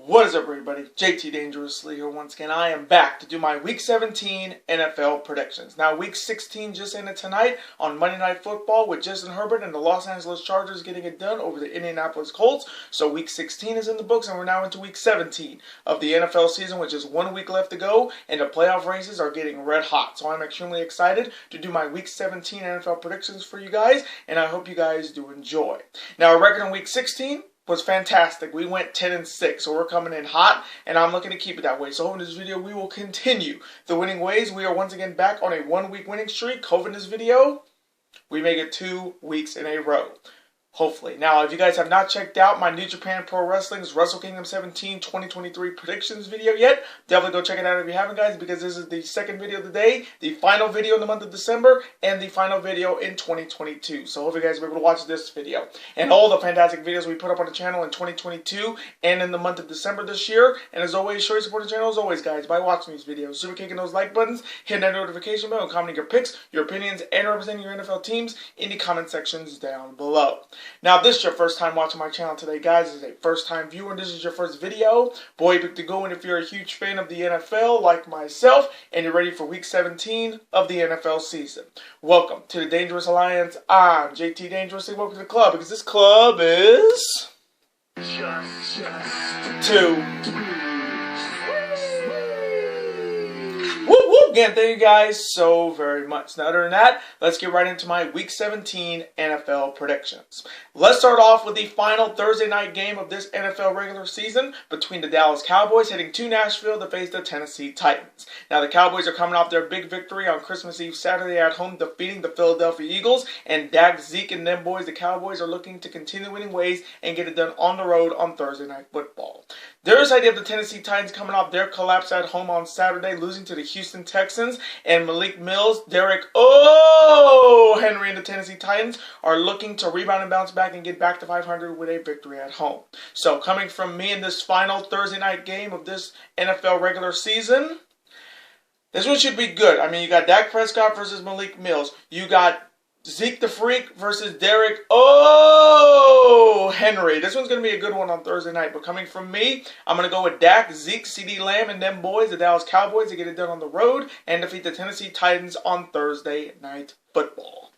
What is up, everybody? JT Dangerously here once again. I am back to do my Week 17 NFL predictions. Now, Week 16 just ended tonight on Monday Night Football with Justin Herbert and the Los Angeles Chargers getting it done over the Indianapolis Colts. So Week 16 is in the books, and we're now into Week 17 of the NFL season, with just 1 week left to go, and the playoff races are getting red hot. So I'm extremely excited to do my Week 17 NFL predictions for you guys, and I hope you guys do enjoy. Now, our record in Week 16 was fantastic. We went 10-6, so we're coming in hot, and I'm looking to keep it that way. So in this video, we will continue the winning ways. We are once again back on a 1-week winning streak. Hoping this video, we make it 2 weeks in a row. Hopefully. Now, if you guys have not checked out my New Japan Pro Wrestling's Wrestle Kingdom 17 2023 predictions video yet, definitely go check it out if you haven't, guys, because this is the second video of the day, the final video in the month of December, and the final video in 2022. So hope you guys will be able to watch this video and all the fantastic videos we put up on the channel in 2022 and in the month of December this year. And as always, show your support the channel as always, guys, by watching these videos, super kicking those like buttons, hitting that notification bell, and commenting your picks, your opinions, and representing your NFL teams in the comment sections down below. Now, if this is your first time watching my channel today, guys, this is a first-time viewer, and this is your first video, boy, you pick to go. And if you're a huge fan of the NFL, like myself, and you're ready for Week 17 of the NFL season, welcome to the Dangerous Alliance. I'm JT Dangerously. Welcome to the club, because this club is just two. Again, thank you guys so very much. Now, other than that, let's get right into my Week 17 NFL predictions. Let's start off with the final Thursday night game of this NFL regular season between the Dallas Cowboys heading to Nashville to face the Tennessee Titans. Now, the Cowboys are coming off their big victory on Christmas Eve Saturday at home, defeating the Philadelphia Eagles, and Dak, Zeke, and them boys, the Cowboys, are looking to continue winning ways and get it done on the road on Thursday Night Football. There is the idea of the Tennessee Titans coming off their collapse at home on Saturday, losing to the Houston Texans, and Malik Mills, Derek Henry, and the Tennessee Titans are looking to rebound and bounce back and get back to 500 with a victory at home. So coming from me in this final Thursday night game of this NFL regular season, this one should be good. I mean, you got Dak Prescott versus Malik Mills. You got Zeke the Freak versus Derek Henry. This one's going to be a good one on Thursday night. But coming from me, I'm going to go with Dak, Zeke, CeeDee Lamb, and them boys, the Dallas Cowboys, to get it done on the road and defeat the Tennessee Titans on Thursday Night Football.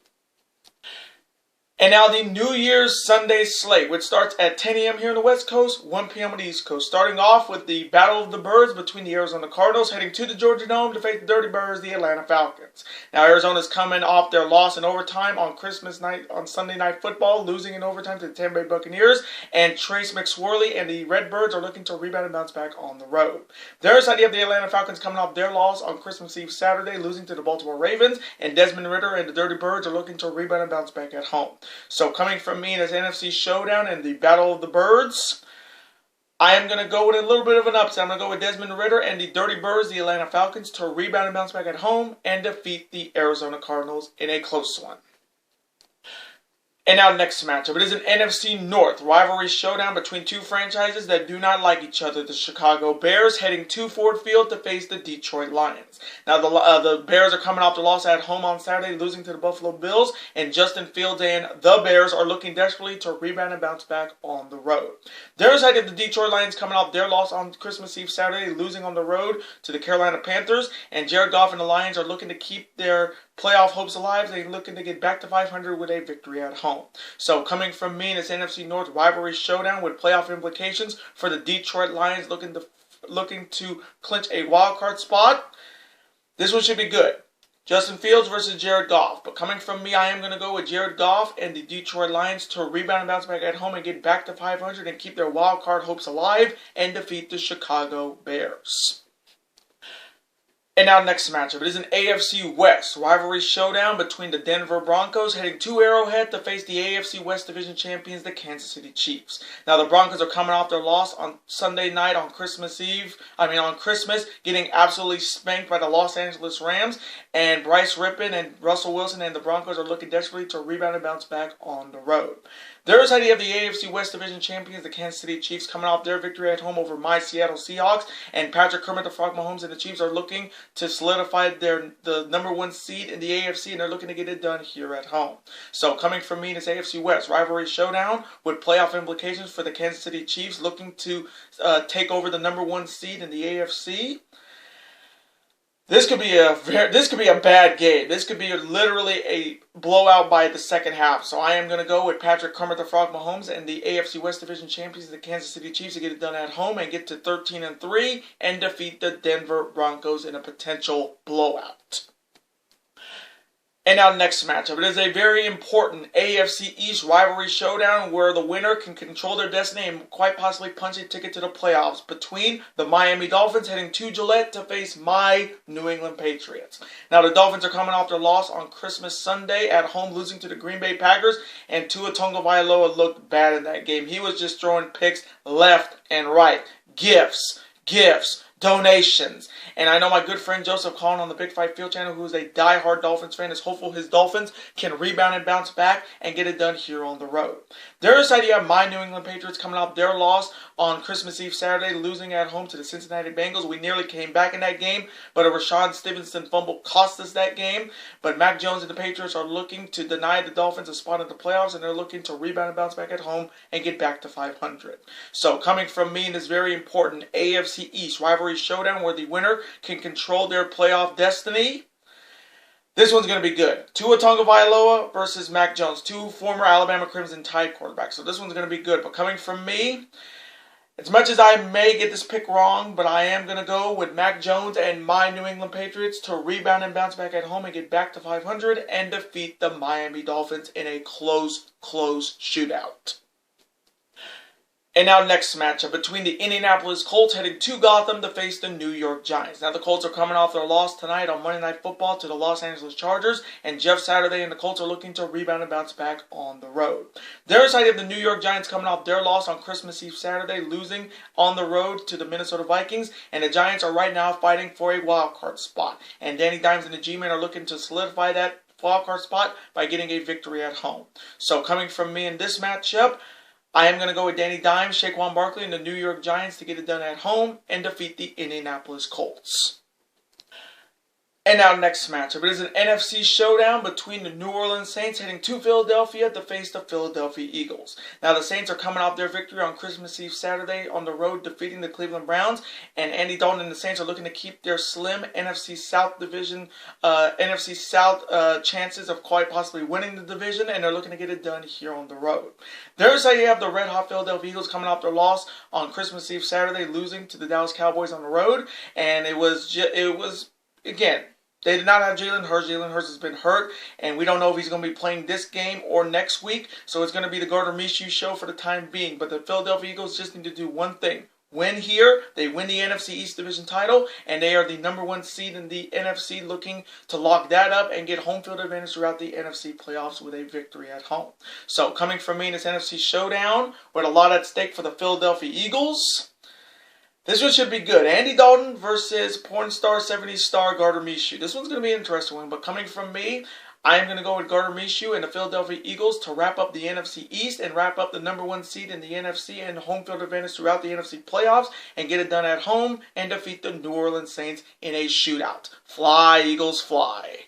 And now the New Year's Sunday slate, which starts at 10 a.m. here on the West Coast, 1 p.m. on the East Coast. Starting off with the Battle of the Birds between the Arizona Cardinals heading to the Georgia Dome to face the Dirty Birds, the Atlanta Falcons. Now, Arizona's coming off their loss in overtime on Christmas night on Sunday Night Football, losing in overtime to the Tampa Bay Buccaneers, and Trace McSorley and the Redbirds are looking to rebound and bounce back on the road. There's the idea of the Atlanta Falcons coming off their loss on Christmas Eve Saturday, losing to the Baltimore Ravens, and Desmond Ridder and the Dirty Birds are looking to rebound and bounce back at home. So coming from me in this NFC Showdown and the Battle of the Birds, I am going to go with a little bit of an upset. I'm going to go with Desmond Ridder and the Dirty Birds, the Atlanta Falcons, to rebound and bounce back at home and defeat the Arizona Cardinals in a close one. And now, next matchup. It is an NFC North rivalry showdown between two franchises that do not like each other. The Chicago Bears heading to Ford Field to face the Detroit Lions. Now, the Bears are coming off the loss at home on Saturday, losing to the Buffalo Bills, and Justin Fields and the Bears are looking desperately to rebound and bounce back on the road. There's the Detroit Lions coming off their loss on Christmas Eve Saturday, losing on the road to the Carolina Panthers, and Jared Goff and the Lions are looking to keep their playoff hopes alive. They're looking to get back to 500 with a victory at home. So coming from me in this NFC North rivalry showdown with playoff implications for the Detroit Lions looking to clinch a wild card spot, this one should be good. Justin Fields versus Jared Goff. But coming from me, I am going to go with Jared Goff and the Detroit Lions to rebound and bounce back at home and get back to 500 and keep their wild card hopes alive and defeat the Chicago Bears. And now, next matchup. It is an AFC West rivalry showdown between the Denver Broncos heading to Arrowhead to face the AFC West Division champions, the Kansas City Chiefs. Now, the Broncos are coming off their loss on Sunday night on Christmas, getting absolutely spanked by the Los Angeles Rams. And Bryce Rippon and Russell Wilson and the Broncos are looking desperately to rebound and bounce back on the road. Their side, you have the AFC West Division champions, the Kansas City Chiefs, coming off their victory at home over my Seattle Seahawks. And Patrick Kermit the Frog Mahomes and the Chiefs are looking to solidify the #1 seed in the AFC, and they're looking to get it done here at home. So coming from me, this AFC West rivalry showdown with playoff implications for the Kansas City Chiefs, looking to take over the #1 seed in the AFC. This could be a bad game. This could be literally a blowout by the second half. So I am going to go with Patrick Kermit the Frog Mahomes and the AFC West Division champions, the Kansas City Chiefs, to get it done at home and get to 13-3 and defeat the Denver Broncos in a potential blowout. And now next matchup. It is a very important AFC East rivalry showdown where the winner can control their destiny and quite possibly punch a ticket to the playoffs between the Miami Dolphins heading to Gillette to face my New England Patriots. Now the Dolphins are coming off their loss on Christmas Sunday at home, losing to the Green Bay Packers, and Tua Tagovailoa looked bad in that game. He was just throwing picks left and right. Gifts, donations. And I know my good friend Joseph Collin on the Big Fight Field channel, who is a die-hard Dolphins fan, is hopeful his Dolphins can rebound and bounce back and get it done here on the road. Their side, you have my New England Patriots coming off their loss on Christmas Eve Saturday, losing at home to the Cincinnati Bengals. We nearly came back in that game, but a Rashawn Stevenson fumble cost us that game. But Mac Jones and the Patriots are looking to deny the Dolphins a spot in the playoffs, and they're looking to rebound and bounce back at home and get back to 500. So coming from me in this very important AFC East rivalry showdown where the winner can control their playoff destiny, this one's going to be good. Tua Tagovailoa versus Mac Jones, two former Alabama Crimson Tide quarterbacks. So this one's going to be good. But coming from me, as much as I may get this pick wrong, but I am going to go with Mac Jones and my New England Patriots to rebound and bounce back at home and get back to 500 and defeat the Miami Dolphins in a close shootout. And now next matchup between the Indianapolis Colts heading to Gotham to face the New York Giants. Now the Colts are coming off their loss tonight on Monday Night Football to the Los Angeles Chargers, and Jeff Saturday and the Colts are looking to rebound and bounce back on the road. Their side of the New York Giants coming off their loss on Christmas Eve Saturday, losing on the road to the Minnesota Vikings, and the Giants are right now fighting for a wild card spot. And Danny Dimes and the G-Men are looking to solidify that wild card spot by getting a victory at home. So coming from me in this matchup, I am going to go with Danny Dimes, Saquon Barkley, and the New York Giants to get it done at home and defeat the Indianapolis Colts. And now next matchup. It is an NFC showdown between the New Orleans Saints heading to Philadelphia to face the Philadelphia Eagles. Now the Saints are coming off their victory on Christmas Eve Saturday on the road defeating the Cleveland Browns, and Andy Dalton and the Saints are looking to keep their slim NFC South division, chances of quite possibly winning the division, and they're looking to get it done here on the road. There's how you have the red hot Philadelphia Eagles coming off their loss on Christmas Eve Saturday, losing to the Dallas Cowboys on the road, and it was again, they did not have Jalen Hurts. Jalen Hurts has been hurt, and we don't know if he's going to be playing this game or next week. So it's going to be the Gardner Minshew show for the time being. But the Philadelphia Eagles just need to do one thing. Win here, they win the NFC East Division title, and they are the #1 seed in the NFC, looking to lock that up and get home field advantage throughout the NFC playoffs with a victory at home. So coming from me in this NFC showdown, with a lot at stake for the Philadelphia Eagles, this one should be good. Andy Dalton versus porn star, 70s star Gardner Minshew. This one's going to be an interesting one, but coming from me, I am going to go with Gardner Minshew and the Philadelphia Eagles to wrap up the NFC East and wrap up the #1 seed in the NFC and home field advantage throughout the NFC playoffs and get it done at home and defeat the New Orleans Saints in a shootout. Fly, Eagles, fly.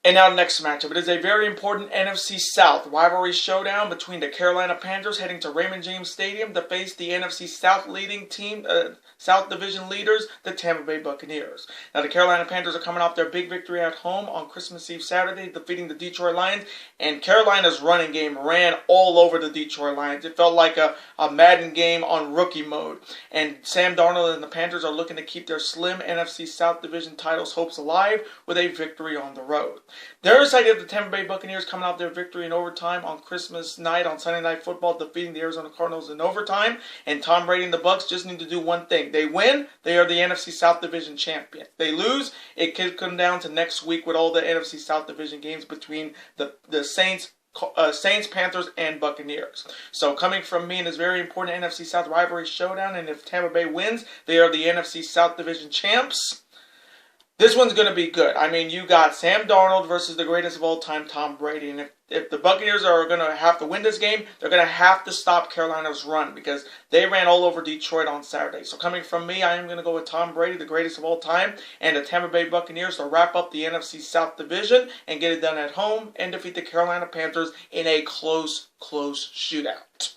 And now next matchup. It is a very important NFC South rivalry showdown between the Carolina Panthers heading to Raymond James Stadium to face the NFC South leading team, South Division leaders, the Tampa Bay Buccaneers. Now the Carolina Panthers are coming off their big victory at home on Christmas Eve Saturday, defeating the Detroit Lions, and Carolina's running game ran all over the Detroit Lions. It felt like a Madden game on rookie mode. And Sam Darnold and the Panthers are looking to keep their slim NFC South Division titles hopes alive with a victory on the road. Their side of the Tampa Bay Buccaneers coming off their victory in overtime on Christmas night on Sunday Night Football, defeating the Arizona Cardinals in overtime. And Tom Brady and the Bucs just need to do one thing. They win, they are the NFC South Division champions. They lose, it could come down to next week with all the NFC South Division games between the Saints, Panthers, and Buccaneers. So coming from me in this very important NFC South rivalry showdown, and if Tampa Bay wins, they are the NFC South Division champs. This one's going to be good. I mean, you got Sam Darnold versus the greatest of all time, Tom Brady. And if the Buccaneers are going to have to win this game, they're going to have to stop Carolina's run because they ran all over Detroit on Saturday. So coming from me, I am going to go with Tom Brady, the greatest of all time, and the Tampa Bay Buccaneers to wrap up the NFC South Division and get it done at home and defeat the Carolina Panthers in a close shootout.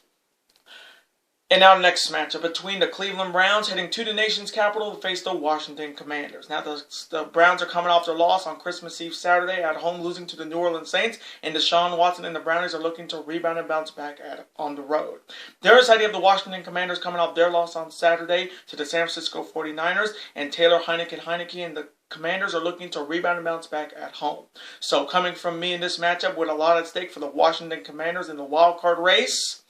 And now next matchup between the Cleveland Browns heading to the nation's capital to face the Washington Commanders. Now the Browns are coming off their loss on Christmas Eve Saturday at home, losing to the New Orleans Saints, and Deshaun Watson and the Brownies are looking to rebound and bounce back on the road. The other side, you have the Washington Commanders coming off their loss on Saturday to the San Francisco 49ers, and Taylor Heineke and the Commanders are looking to rebound and bounce back at home. So coming from me in this matchup with a lot at stake for the Washington Commanders in the wild card race,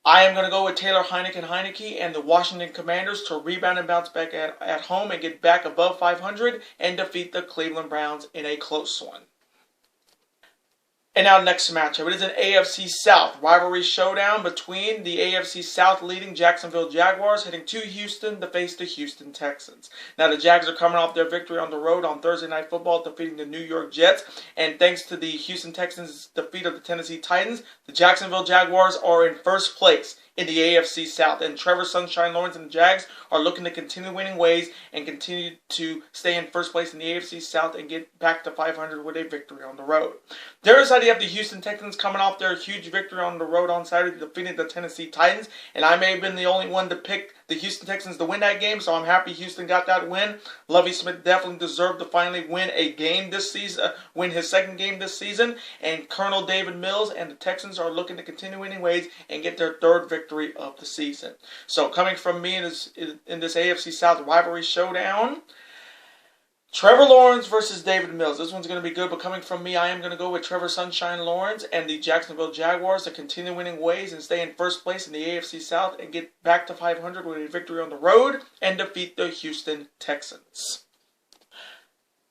I am going to go with Taylor Heineke and the Washington Commanders to rebound and bounce back at home and get back above 500 and defeat the Cleveland Browns in a close one. And now next matchup. It is an AFC South rivalry showdown between the AFC South leading Jacksonville Jaguars heading to Houston to face the Houston Texans. Now the Jags are coming off their victory on the road on Thursday Night Football, defeating the New York Jets. And thanks to the Houston Texans' defeat of the Tennessee Titans, the Jacksonville Jaguars are in first place in the AFC South. And Trevor Sunshine Lawrence and the Jags are looking to continue winning ways and continue to stay in first place in the AFC South and get back to 500 with a victory on the road. There is you have the Houston Texans coming off their huge victory on the road on Saturday, defeating the Tennessee Titans. And I may have been the only one to pick the Houston Texans to win that game, so I'm happy Houston got that win. Lovie Smith definitely deserved to finally win a game this season, win his second game this season. And Colonel David Mills and the Texans are looking to continue winning ways and get their third victory of the season. So coming from me in this AFC South rivalry showdown, Trevor Lawrence versus David Mills. This one's going to be good, but coming from me, I am going to go with Trevor Sunshine Lawrence and the Jacksonville Jaguars to continue winning ways and stay in first place in the AFC South and get back to 500 with a victory on the road and defeat the Houston Texans.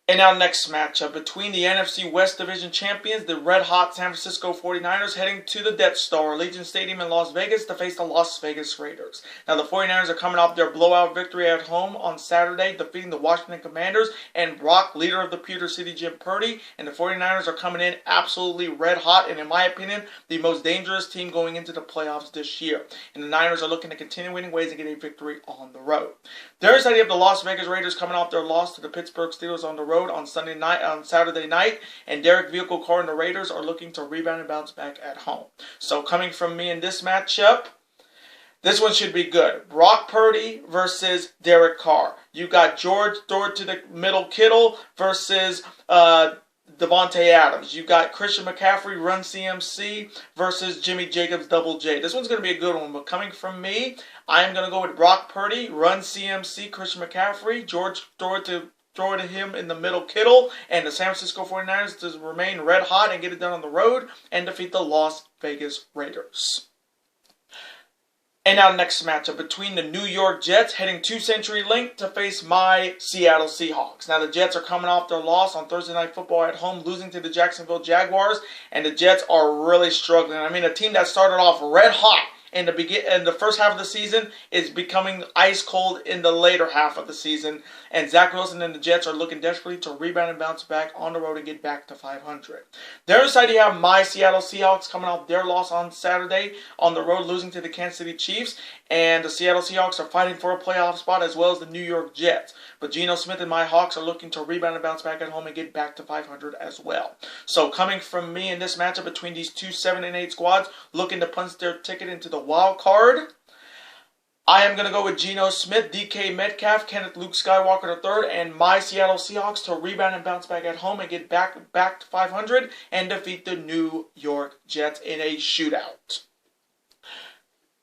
And now next matchup between the NFC West Division champions, the red-hot San Francisco 49ers, heading to the Death Star Allegiant Stadium in Las Vegas to face the Las Vegas Raiders. Now the 49ers are coming off their blowout victory at home on Saturday, defeating the Washington Commanders and Brock, leader of the Pewter City, Jim Purdy. And the 49ers are coming in absolutely red-hot and, in my opinion, the most dangerous team going into the playoffs this year. And the Niners are looking to continue winning ways and get a victory on the road. There's the idea of the Las Vegas Raiders coming off their loss to the Pittsburgh Steelers on the road on Saturday night, and Derek Vehicle Carr and the Raiders are looking to rebound and bounce back at home. So coming from me in this matchup, this one should be good. Brock Purdy versus Derek Carr. You got George throw it to the middle Kittle versus Devontae Adams. You got Christian McCaffrey, Run CMC versus Jimmy Jacobs, Double J. This one's going to be a good one, but coming from me, I am going to go with Brock Purdy, Run CMC, Christian McCaffrey, George throw it to him in the middle Kittle, and the San Francisco 49ers to remain red hot and get it done on the road and defeat the Las Vegas Raiders. And now next matchup between the New York Jets heading to CenturyLink to face my Seattle Seahawks. Now the Jets are coming off their loss on Thursday Night Football at home, losing to the Jacksonville Jaguars, and the Jets are really struggling. I mean, a team that started off red hot in the first half of the season is becoming ice cold in the later half of the season. And Zach Wilson and the Jets are looking desperately to rebound and bounce back on the road and get back to 500. The other side, you have my Seattle Seahawks coming off their loss on Saturday on the road, losing to the Kansas City Chiefs. And the Seattle Seahawks are fighting for a playoff spot as well as the New York Jets. But Geno Smith and my Hawks are looking to rebound and bounce back at home and get back to 500 as well. So coming from me in this matchup between these two 7-8 squads looking to punch their ticket into the wild card, I am going to go with Geno Smith, DK Metcalf, Kenneth Luke Skywalker III, and my Seattle Seahawks to rebound and bounce back at home and get back to 500 and defeat the New York Jets in a shootout.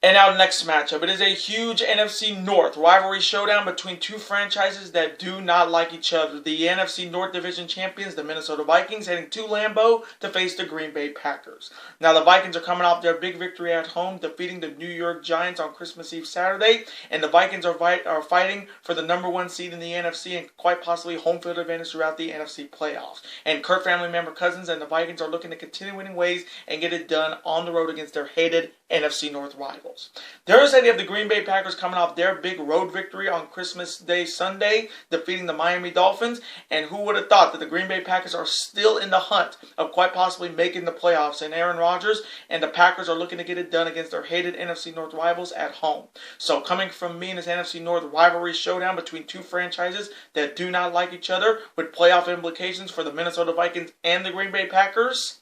And now next matchup. It is a huge NFC North rivalry showdown between two franchises that do not like each other. The NFC North Division champions, the Minnesota Vikings, heading to Lambeau to face the Green Bay Packers. Now the Vikings are coming off their big victory at home, defeating the New York Giants on Christmas Eve Saturday. And the Vikings are fighting for the #1 seed in the NFC and quite possibly home field advantage throughout the NFC playoffs. And Kurt family member Cousins and the Vikings are looking to continue winning ways and get it done on the road against their hated NFC North rival. Bengals. Thursday, you have the Green Bay Packers coming off their big road victory on Christmas Day Sunday, defeating the Miami Dolphins. And who would have thought that the Green Bay Packers are still in the hunt of quite possibly making the playoffs? And Aaron Rodgers and the Packers are looking to get it done against their hated NFC North rivals at home. So coming from me in this NFC North rivalry showdown between two franchises that do not like each other, with playoff implications for the Minnesota Vikings and the Green Bay Packers,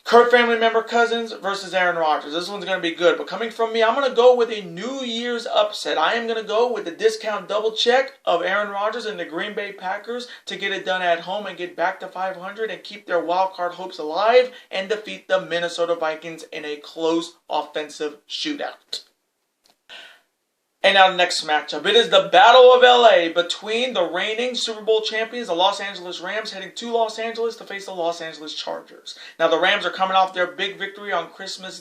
Kirk family member Cousins versus Aaron Rodgers. This one's going to be good. But coming from me, I'm going to go with a New Year's upset. I am going to go with the discount double check of Aaron Rodgers and the Green Bay Packers to get it done at home and get back to 500 and keep their wild card hopes alive and defeat the Minnesota Vikings in a close offensive shootout. And now the next matchup. It is the Battle of LA between the reigning Super Bowl champions, the Los Angeles Rams, heading to Los Angeles to face the Los Angeles Chargers. Now the Rams are coming off their big victory on Christmas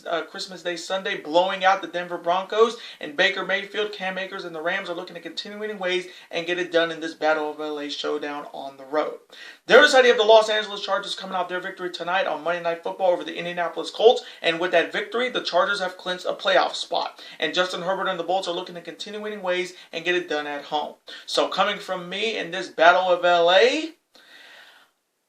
Day Sunday, blowing out the Denver Broncos. And Baker Mayfield, Cam Akers, and the Rams are looking to continue winning ways and get it done in this Battle of LA showdown on the road. The other side, you have the Los Angeles Chargers coming off their victory tonight on Monday Night Football over the Indianapolis Colts. And with that victory, the Chargers have clinched a playoff spot. And Justin Herbert and the Bolts are looking to continue winning ways and get it done at home. So coming from me in this Battle of LA,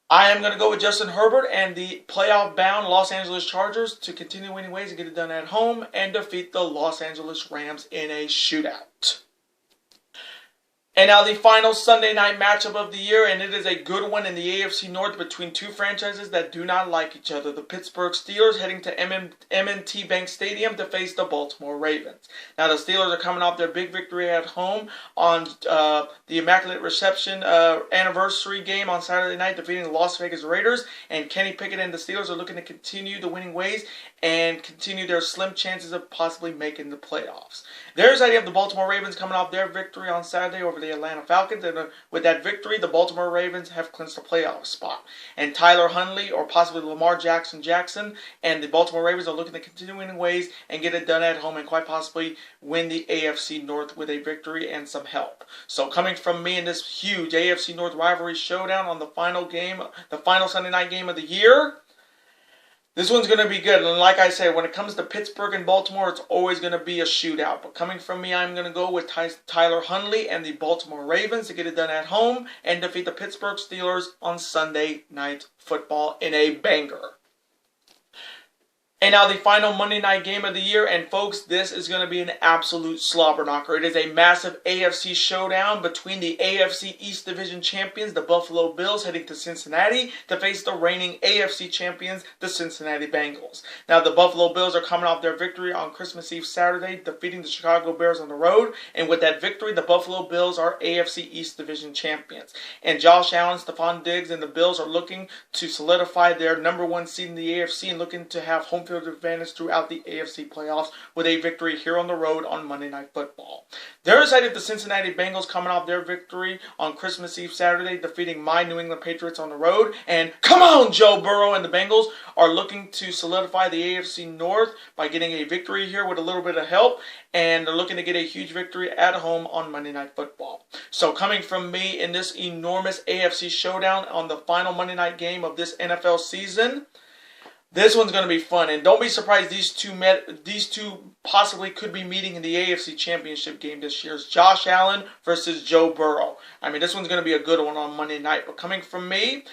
I am going to go with Justin Herbert and the playoff-bound Los Angeles Chargers to continue winning ways and get it done at home and defeat the Los Angeles Rams in a shootout. And now the final Sunday night matchup of the year, and it is a good one in the AFC North between two franchises that do not like each other. The Pittsburgh Steelers heading to M&T Bank Stadium to face the Baltimore Ravens. Now the Steelers are coming off their big victory at home on the Immaculate Reception anniversary game on Saturday night, defeating the Las Vegas Raiders. And Kenny Pickett and the Steelers are looking to continue the winning ways and continue their slim chances of possibly making the playoffs. There's the idea of the Baltimore Ravens coming off their victory on Saturday over the Atlanta Falcons, and with that victory, the Baltimore Ravens have clinched a playoff spot. And Tyler Huntley, or possibly Lamar Jackson, and the Baltimore Ravens are looking to continue winning ways and get it done at home and quite possibly win the AFC North with a victory and some help. So coming from me in this huge AFC North rivalry showdown on the final Sunday night game of the year, this one's going to be good. And like I said, when it comes to Pittsburgh and Baltimore, it's always going to be a shootout. But coming from me, I'm going to go with Tyler Huntley and the Baltimore Ravens to get it done at home and defeat the Pittsburgh Steelers on Sunday Night Football in a banger. And now the final Monday night game of the year, and folks, this is going to be an absolute slobber knocker. It is a massive AFC showdown between the AFC East Division champions, the Buffalo Bills, heading to Cincinnati to face the reigning AFC champions, the Cincinnati Bengals. Now the Buffalo Bills are coming off their victory on Christmas Eve Saturday, defeating the Chicago Bears on the road. And with that victory, the Buffalo Bills are AFC East Division champions. And Josh Allen, Stephon Diggs, and the Bills are looking to solidify their #1 seed in the AFC and looking to have home field advantage throughout the AFC playoffs with a victory here on the road on Monday Night Football. There's the Cincinnati Bengals coming off their victory on Christmas Eve Saturday, defeating my New England Patriots on the road. And come on, Joe Burrow and the Bengals are looking to solidify the AFC North by getting a victory here with a little bit of help. And they're looking to get a huge victory at home on Monday Night Football. So coming from me in this enormous AFC showdown on the final Monday night game of this NFL season, this one's going to be fun, and don't be surprised these two possibly could be meeting in the AFC Championship game this year. It's Josh Allen versus Joe Burrow. I mean, this one's going to be a good one on Monday night. But coming from me,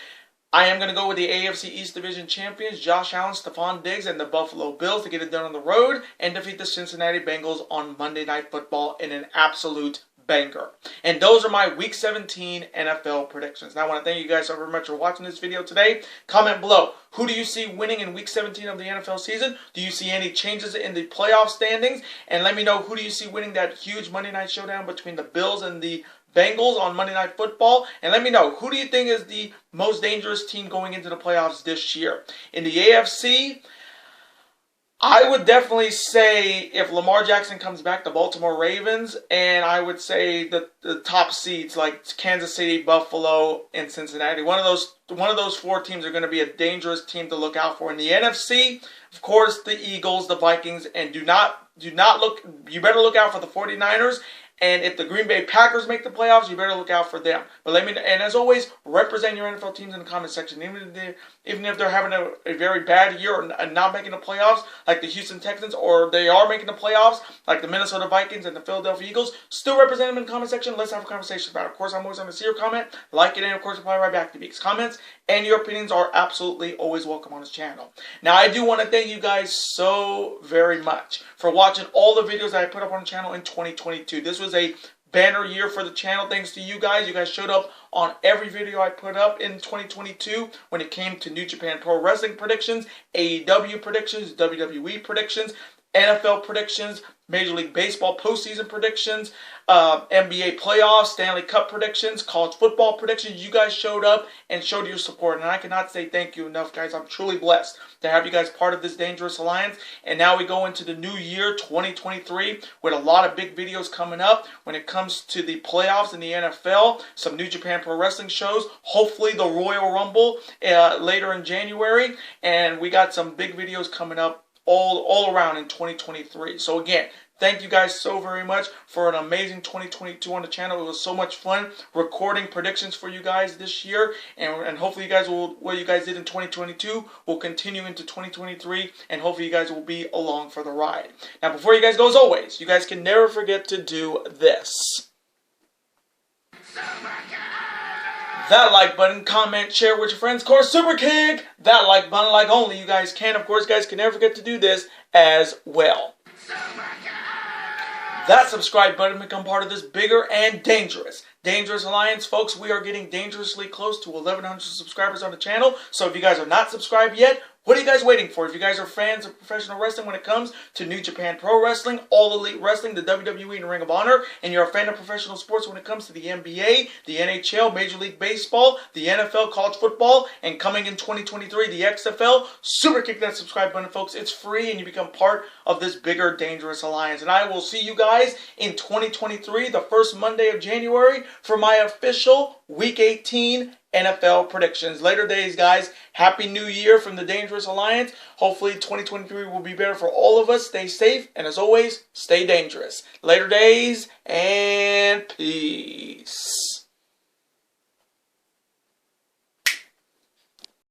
I am going to go with the AFC East Division champions, Josh Allen, Stephon Diggs, and the Buffalo Bills to get it done on the road and defeat the Cincinnati Bengals on Monday Night Football in an absolute banger. And those are my Week 17 NFL predictions. Now, I want to thank you guys so very much for watching this video today. Comment below. Who do you see winning in Week 17 of the NFL season? Do you see any changes in the playoff standings? And let me know, who do you see winning that huge Monday night showdown between the Bills and the Bengals on Monday Night Football? And let me know, who do you think is the most dangerous team going into the playoffs this year? In the AFC, I would definitely say, if Lamar Jackson comes back, the Baltimore Ravens, and I would say the top seeds like Kansas City, Buffalo, and Cincinnati. One of those four teams are going to be a dangerous team to look out for. In the NFC, of course, the Eagles, the Vikings, and you better look out for the 49ers And if the Green Bay Packers make the playoffs, you better look out for them. But let me, and as always, represent your NFL teams in the comment section. Even if they're having a very bad year and not making the playoffs, like the Houston Texans, or they are making the playoffs, like the Minnesota Vikings and the Philadelphia Eagles, still represent them in the comment section. Let's have a conversation about it. Of course, I'm always going to see your comment, like it, and of course, reply right back to Beak's comments. And your opinions are absolutely always welcome on this channel. Now, I do want to thank you guys so very much for watching all the videos that I put up on the channel in 2022. This was a banner year for the channel thanks to you guys. You guys showed up on every video I put up in 2022 when it came to New Japan Pro Wrestling predictions, AEW predictions, WWE predictions, NFL predictions, Major League Baseball postseason predictions, NBA playoffs, Stanley Cup predictions, college football predictions. You guys showed up and showed your support, and I cannot say thank you enough, guys. I'm truly blessed to have you guys part of this dangerous alliance. And now we go into the new year, 2023, with a lot of big videos coming up when it comes to the playoffs in the NFL, some New Japan Pro Wrestling shows, hopefully the Royal Rumble later in January, and we got some big videos coming up all around in 2023. So again, thank you guys so very much for an amazing 2022 on the channel. It was so much fun recording predictions for you guys this year, and hopefully you guys will, what you guys did in 2022 will continue into 2023, and hopefully you guys will be along for the ride. Now, before you guys go, as always, you guys can never forget to do this. That like button, comment, share with your friends. Of course, super kick that like button like only you guys can. Of course, guys can never forget to do this as well. That subscribe button to become part of this bigger and dangerous alliance. Folks, we are getting dangerously close to 1,100 subscribers on the channel. So if you guys are not subscribed yet, what are you guys waiting for? If you guys are fans of professional wrestling when it comes to New Japan Pro Wrestling, All Elite Wrestling, the WWE, and Ring of Honor, and you're a fan of professional sports when it comes to the NBA, the NHL, Major League Baseball, the NFL, college football, and coming in 2023, the XFL, super kick that subscribe button, folks. It's free, and you become part of this bigger, dangerous alliance. And I will see you guys in 2023, the first Monday of January, for my official Week 18 NFL predictions. Later days, guys. Happy New Year from the Dangerous Alliance. Hopefully 2023 will be better for all of us. Stay safe, and as always, stay dangerous. Later days, and peace.